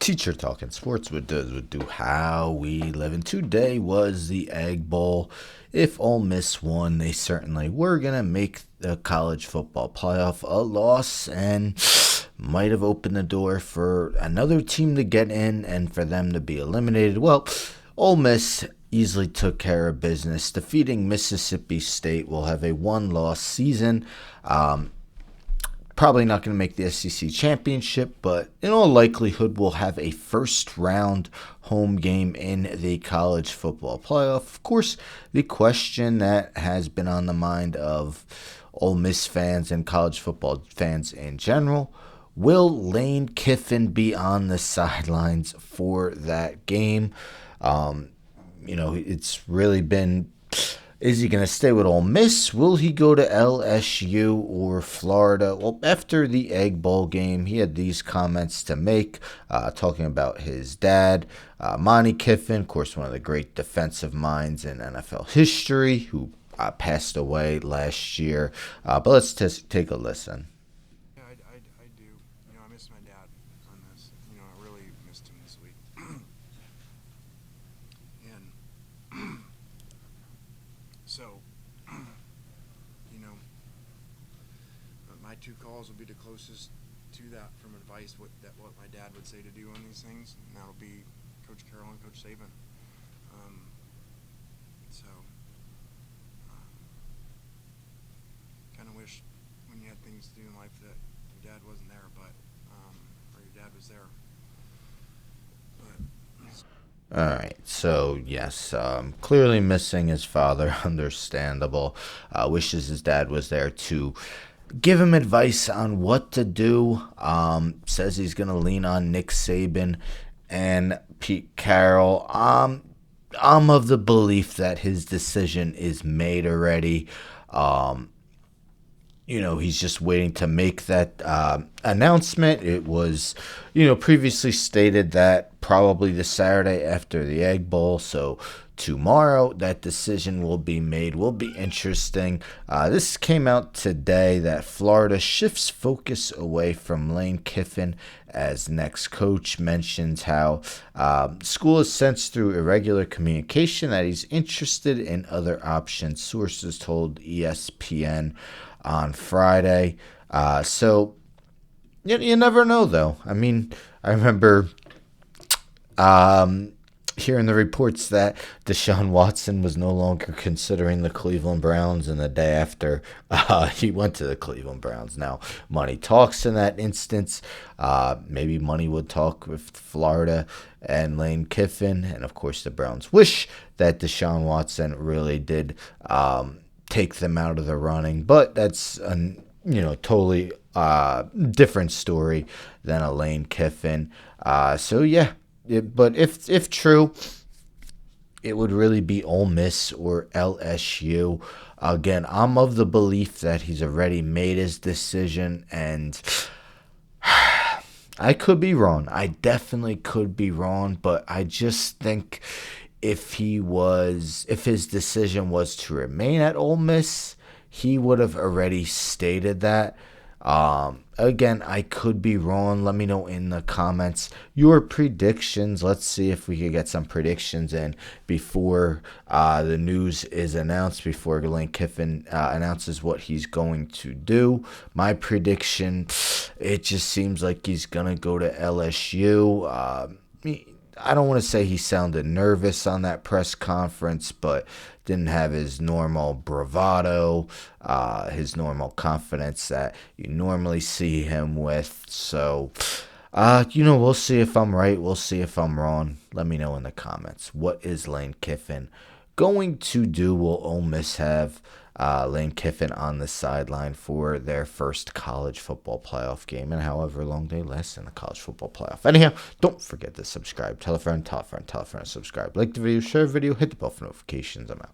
Teacher Talking Sports would do how we live. And today was the Egg Bowl. If Ole Miss won, they certainly were going to make the college football playoff. A loss and might have opened the door for another team to get in and for them to be eliminated. Well, Ole Miss easily took care of business. Defeating Mississippi State will have a one-loss season. Probably not going to make the SEC championship, but in all likelihood will have a first-round home game in the college football playoff. Of course, the question that has been on the mind of Ole Miss fans and college football fans in general, will Lane Kiffin be on the sidelines for that game? It's really been... Is he going to stay with Ole Miss? Will he go to LSU or Florida? Well, after the Egg Bowl game, he had these comments to make, talking about his dad, Lane Kiffin, of course, one of the great defensive minds in NFL history, who passed away last year. But let's take a listen. Yeah, I do. I miss my dad on this. I really missed him this week. And so, my two calls will be the closest to that from advice what my dad would say to do on these things, and that'll be Coach Carroll and Coach Saban. Kind of wish when you had things to do in life that your dad wasn't there, or your dad was there. All right, so yes, clearly missing his father, understandable. Wishes his dad was there to give him advice on what to do. Says he's going to lean on Nick Saban and Pete Carroll. I'm of the belief that his decision is made already. He's just waiting to make that announcement. It was, previously stated that probably the Saturday after the Egg Bowl. So tomorrow that decision will be made. Will be interesting. This came out today that Florida shifts focus away from Lane Kiffin as next coach. Mentions how school has sensed through irregular communication that he's interested in other options. Sources told ESPN on Friday. So you never know, though. I mean, I remember hearing the reports that Deshaun Watson was no longer considering the Cleveland Browns, and the day after he went to the Cleveland Browns. Now, money talks in that instance. Maybe money would talk with Florida and Lane Kiffin, and of course the Browns wish that Deshaun Watson really did take them out of the running, but that's a totally different story than a Lane Kiffin. But if true, it would really be Ole Miss or LSU. Again, I'm of the belief that he's already made his decision, and I could be wrong. I definitely could be wrong, but I just think if his decision was to remain at Ole Miss, he would have already stated that. Again, I could be wrong. Let me know in the comments your predictions. Let's see if we could get some predictions in before the news is announced, before Lane Kiffin announces what he's going to do. My prediction, it just seems like he's going to go to LSU. I don't want to say he sounded nervous on that press conference, but didn't have his normal bravado, his normal confidence that you normally see him with. So, we'll see if I'm right. We'll see if I'm wrong. Let me know in the comments. What is Lane Kiffin going to do? Will Ole Miss have Lane Kiffin on the sideline for their first college football playoff game, and however long they last in the college football playoff? Anyhow, don't forget to subscribe. Tell a friend, tell a friend, tell a friend to subscribe. Like the video, share the video, hit the bell for notifications. I'm out.